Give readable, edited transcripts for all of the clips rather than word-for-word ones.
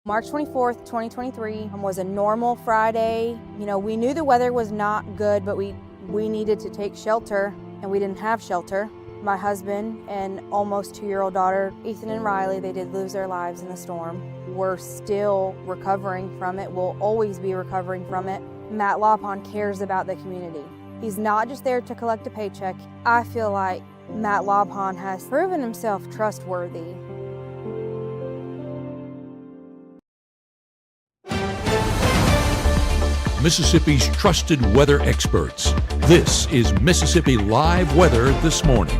March 24th, 2023 was a normal Friday. You know, we knew the weather was not good, but we needed to take shelter, and we didn't have shelter. My husband and almost 2-year-old daughter, Ethan and Riley, they did lose their lives in the storm. We're still recovering from it. We'll always be recovering from it. Matt Laupon cares about the community. He's not just there to collect a paycheck. I feel like Matt Laupon has proven himself trustworthy. Mississippi's trusted weather experts. This is Mississippi Live Weather This Morning.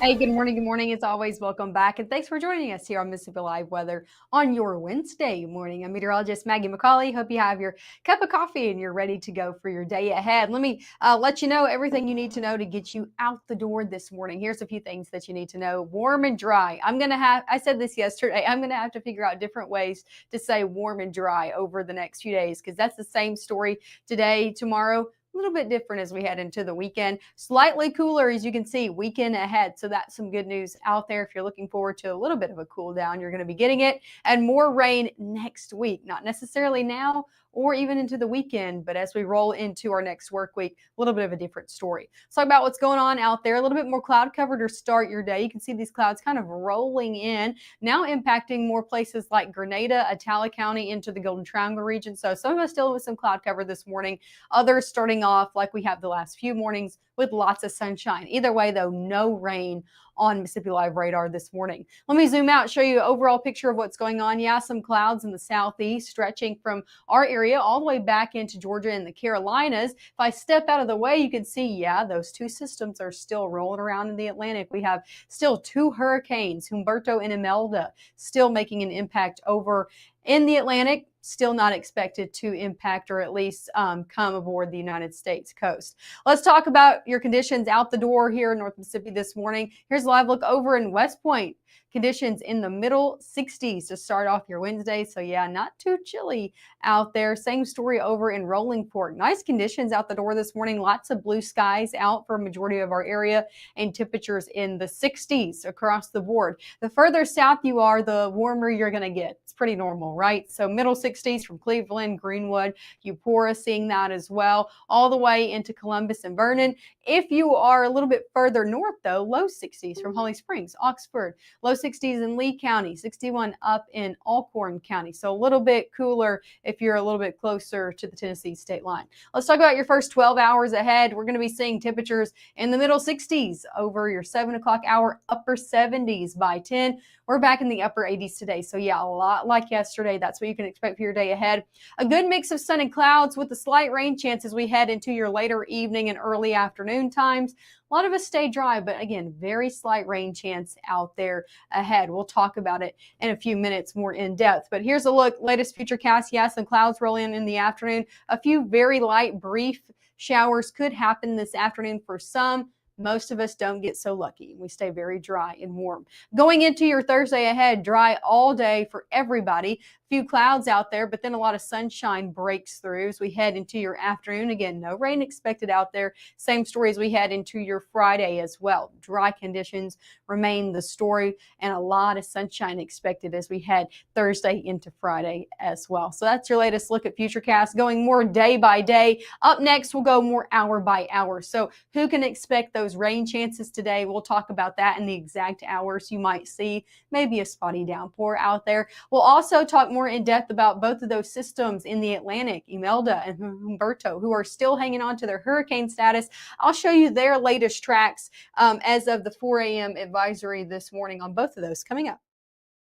Hey, good morning. Good morning. As always, welcome back. And thanks for joining us here on Mississippi Live Weather on your Wednesday morning. I'm meteorologist Maggie McCauley. Hope you have your cup of coffee and you're ready to go for your day ahead. Let me let you know everything you need to know to get you out the door this morning. Here's a few things that you need to know. Warm and dry. I said this yesterday, I'm going to have to figure out different ways to say warm and dry over the next few days because that's the same story today, tomorrow. A little bit different as we head into the weekend. Slightly cooler, as you can see, weekend ahead. So that's some good news out there. If you're looking forward to a little bit of a cool down, you're going to be getting it. And more rain next week. Not necessarily now or even into the weekend, but as we roll into our next work week, a little bit of a different story. Let's talk about what's going on out there. A little bit more cloud cover to start your day. You can see these clouds kind of rolling in, now impacting more places like Grenada, Atala County into the Golden Triangle region. So some of us still with some cloud cover this morning, others starting off like we have the last few mornings with lots of sunshine. Either way, though, no rain on Mississippi Live radar this morning. Let me zoom out, show you an overall picture of what's going on. Yeah, some clouds in the southeast stretching from our area all the way back into Georgia and the Carolinas. If I step out of the way, you can see, yeah, those two systems are still rolling around in the Atlantic. We have still two hurricanes, Humberto and Imelda, still making an impact over in the Atlantic, still not expected to impact or at least come aboard the United States coast. Let's talk about your conditions out the door here in North Mississippi this morning. Here's a live look over in West Point. Conditions in the middle 60s to start off your Wednesday. So yeah, not too chilly out there. Same story over in Rolling Fork. Nice conditions out the door this morning. Lots of blue skies out for a majority of our area and temperatures in the 60s across the board. The further south you are, the warmer you're going to get. It's pretty normal, right? So middle 60s from Cleveland, Greenwood, Eupora seeing that as well, all the way into Columbus and Vernon. If you are a little bit further north, though, low 60s from Holly Springs, Oxford, low 60s in Lee County, 61 up in Alcorn County. So a little bit cooler if you're a little bit closer to the Tennessee state line. Let's talk about your first 12 hours ahead. We're going to be seeing temperatures in the middle 60s over your 7 o'clock hour, upper 70s by 10. We're back in the upper 80s today. So yeah, a lot like yesterday. That's what you can expect for your day ahead. A good mix of sun and clouds with a slight rain chance as we head into your later evening and early afternoon times. A lot of us stay dry, but again, very slight rain chance out there ahead. We'll talk about it in a few minutes more in depth. But here's a look, latest futurecast. Yeah, some clouds rolling in the afternoon. A few very light, brief showers could happen this afternoon for some. Most of us don't get so lucky. We stay very dry and warm. Going into your Thursday ahead, dry all day for everybody. Few clouds out there, but then a lot of sunshine breaks through as we head into your afternoon. Again, no rain expected out there. Same story as we head into your Friday as well. Dry conditions remain the story and a lot of sunshine expected as we head Thursday into Friday as well. So that's your latest look at Futurecast, going more day by day. Up next, we'll go more hour by hour. So who can expect those rain chances today? We'll talk about that in the exact hours you might see maybe a spotty downpour out there. We'll also talk more in depth about both of those systems in the Atlantic, Imelda and Humberto, who are still hanging on to their hurricane status. I'll show you their latest tracks as of the 4 a.m. advisory this morning on both of those coming up.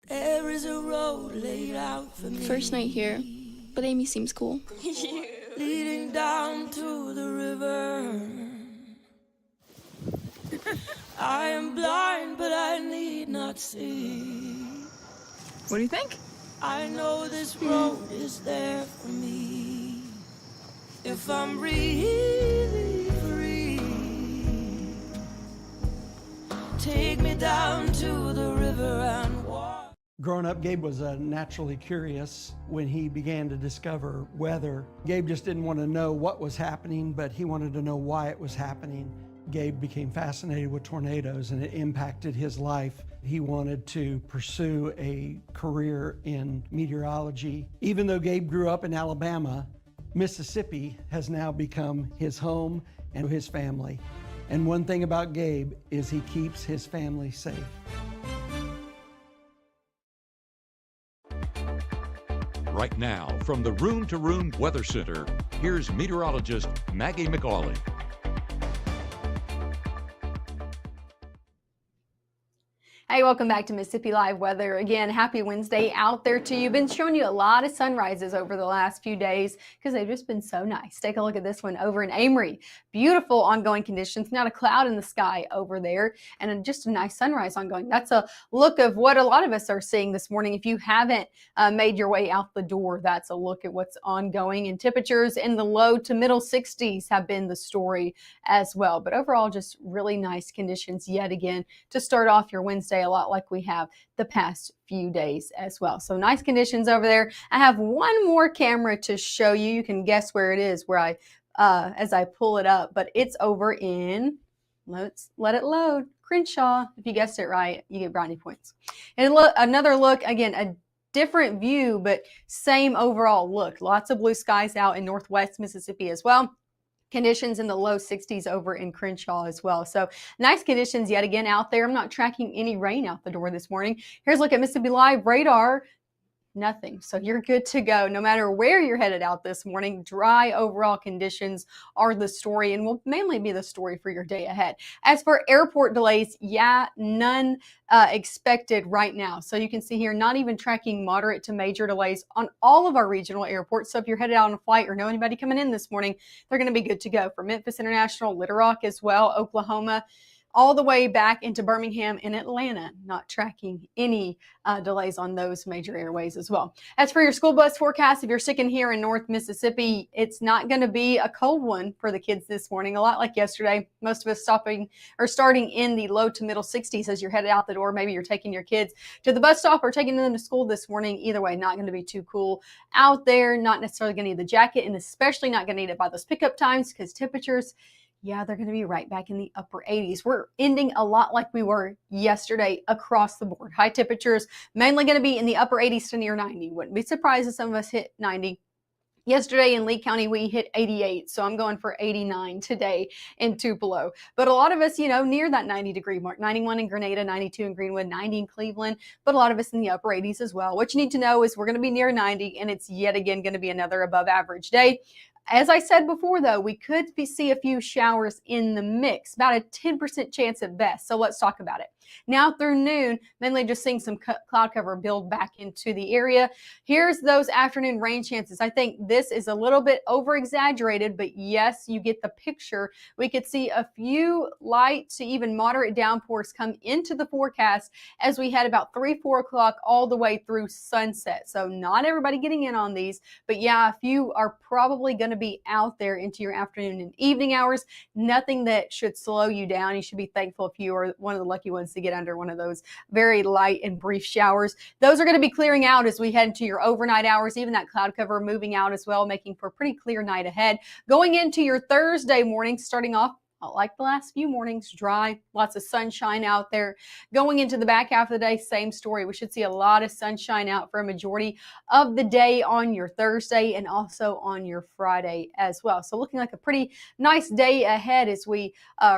There is a road laid out for me. First night here, but Amy seems cool. Leading down to the river. I am blind, but I need not see. What do you think? I know this road is there for me. If I'm really free, take me down to the river and walk. Growing up, Gabe was naturally curious when he began to discover weather. Gabe just didn't want to know what was happening, but he wanted to know why it was happening. Gabe became fascinated with tornadoes and it impacted his life. He wanted to pursue a career in meteorology. Even though Gabe grew up in Alabama, Mississippi has now become his home and his family. And one thing about Gabe is he keeps his family safe. Right now, from the Room to Room Weather Center, here's meteorologist Maggie McAuley. Hey, welcome back to Mississippi Live Weather. Again, happy Wednesday out there to you. Been showing you a lot of sunrises over the last few days because they've just been so nice. Take a look at this one over in Amory. Beautiful ongoing conditions, not a cloud in the sky over there, and just a nice sunrise ongoing. That's a look of what a lot of us are seeing this morning. If you haven't made your way out the door, that's a look at what's ongoing. And temperatures in the low to middle 60s have been the story as well. But overall, just really nice conditions yet again to start off your Wednesday, a lot like we have the past few days as well. So nice conditions over there. I have one more camera to show you. You can guess where it is, where I as I pull it up, but it's over in, let's let it load, Crenshaw. If you guessed it right, you get brownie points. And another look, again, a different view, but same overall look. Lots of blue skies out in northwest Mississippi as well. Conditions in the low 60s over in Crenshaw as well. So nice conditions yet again out there. I'm not tracking any rain out the door this morning. Here's a look at Mississippi Live radar. Nothing. So you're good to go. No matter where you're headed out this morning, dry overall conditions are the story and will mainly be the story for your day ahead. As for airport delays, none expected right now. So you can see here, not even tracking moderate to major delays on all of our regional airports. So if you're headed out on a flight or know anybody coming in this morning, they're going to be good to go. For Memphis International, Little Rock as well, Oklahoma, all the way back into Birmingham and Atlanta, not tracking any delays on those major airways as well. As for your school bus forecast, if you're sticking here in North Mississippi, it's not going to be a cold one for the kids this morning. A lot like yesterday, most of us starting in the low to middle 60s as you're headed out the door. Maybe you're taking your kids to the bus stop or taking them to school this morning. Either way, not going to be too cool out there. Not necessarily going to need the jacket, and especially not going to need it by those pickup times because temperatures, they're going to be right back in the upper 80s. We're ending a lot like we were yesterday across the board. High temperatures mainly going to be in the upper 80s to near 90. Wouldn't be surprised if some of us hit 90. Yesterday in Lee County, we hit 88, so I'm going for 89 today in Tupelo. But a lot of us, near that 90-degree mark, 91 in Grenada, 92 in Greenwood, 90 in Cleveland, but a lot of us in the upper 80s as well. What you need to know is we're going to be near 90, and it's yet again going to be another above average day. As I said before, though, we could see a few showers in the mix, about a 10% chance at best. So let's talk about it. Now through noon, mainly just seeing some cloud cover build back into the area. Here's those afternoon rain chances. I think this is a little bit over-exaggerated, but yes, you get the picture. We could see a few light to even moderate downpours come into the forecast as we head about 3-4 o'clock all the way through sunset. So not everybody getting in on these, but a few are probably going to be out there into your afternoon and evening hours. Nothing that should slow you down. You should be thankful if you are one of the lucky ones to get under one of those very light and brief showers. Those are going to be clearing out as we head into your overnight hours. Even that cloud cover moving out as well, making for a pretty clear night ahead. Going into your Thursday morning, starting off like the last few mornings, dry, lots of sunshine out there. Going into the back half of the day, same story. We should see a lot of sunshine out for a majority of the day on your Thursday and also on your Friday as well. So looking like a pretty nice day ahead as we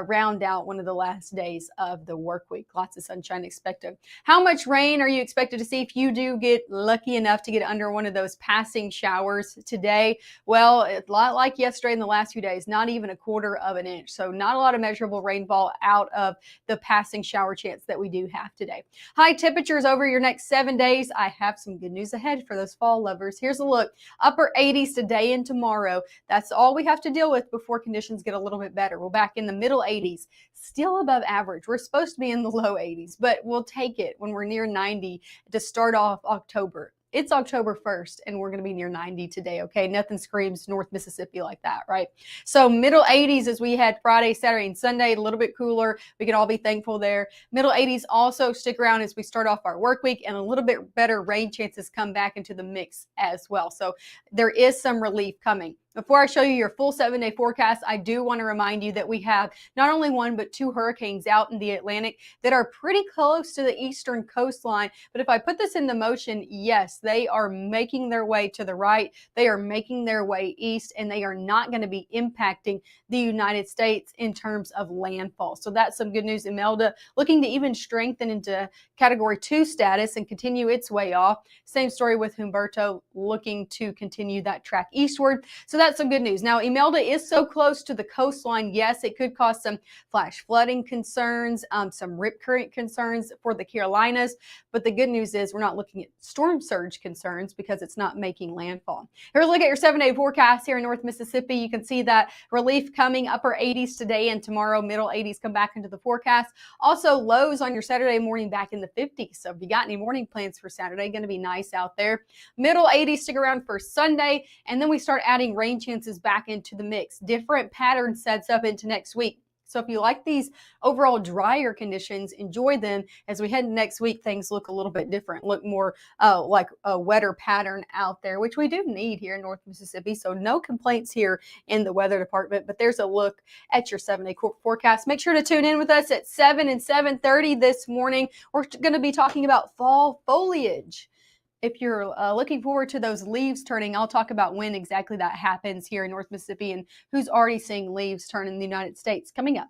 round out one of the last days of the work week. Lots of sunshine expected. How much rain are you expected to see if you do get lucky enough to get under one of those passing showers today? Well, a lot like yesterday in the last few days, not even a quarter of an inch. So not a lot of measurable rainfall out of the passing shower chance that we do have today. High temperatures over your next 7 days. I have some good news ahead for those fall lovers. Here's a look. Upper 80s today and tomorrow. That's all we have to deal with before conditions get a little bit better. We're back in the middle 80s, still above average. We're supposed to be in the low 80s, but we'll take it when we're near 90 to start off October. It's October 1st, and we're going to be near 90 today, okay? Nothing screams North Mississippi like that, right? So middle 80s as we had Friday, Saturday, and Sunday, a little bit cooler. We can all be thankful there. Middle 80s also stick around as we start off our work week, and a little bit better rain chances come back into the mix as well. So there is some relief coming. Before I show you your full 7-day forecast, I do want to remind you that we have not only one, but two hurricanes out in the Atlantic that are pretty close to the eastern coastline. But if I put this into motion, yes, they are making their way to the right. They are making their way east, and they are not going to be impacting the United States in terms of landfall. So that's some good news. Imelda looking to even strengthen into Category 2 status and continue its way off. Same story with Humberto, looking to continue that track eastward. So that's some good news. Now, Imelda is so close to the coastline. Yes, it could cause some flash flooding concerns, some rip current concerns for the Carolinas. But the good news is we're not looking at storm surge concerns because it's not making landfall. Here's a look at your 7-day forecast here in North Mississippi. You can see that relief coming, upper 80s today and tomorrow, middle 80s come back into the forecast. Also, lows on your Saturday morning back in the 50s. So if you got any morning plans for Saturday, going to be nice out there. Middle 80s stick around for Sunday, and then we start adding rain chances back into the mix. Different pattern sets up into next week. So if you like these overall drier conditions, enjoy them. As we head into next week, things look a little bit different, look more like a wetter pattern out there, which we do need here in North Mississippi. So no complaints here in the weather department, but there's a look at your 7-day forecast. Make sure to tune in with us at 7 and 7:30 this morning. We're going to be talking about fall foliage. If you're looking forward to those leaves turning, I'll talk about when exactly that happens here in North Mississippi and who's already seeing leaves turn in the United States coming up.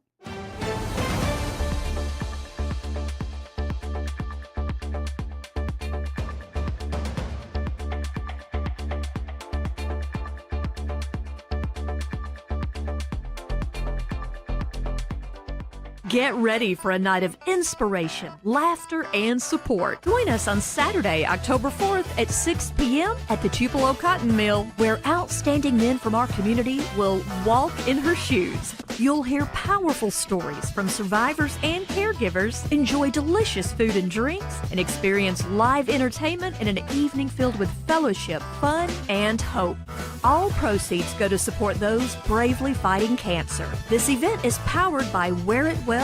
Get ready for a night of inspiration, laughter, and support. Join us on Saturday, October 4th at 6 p.m. at the Tupelo Cotton Mill, where outstanding men from our community will walk in her shoes. You'll hear powerful stories from survivors and caregivers, enjoy delicious food and drinks, and experience live entertainment in an evening filled with fellowship, fun, and hope. All proceeds go to support those bravely fighting cancer. This event is powered by Wear It Well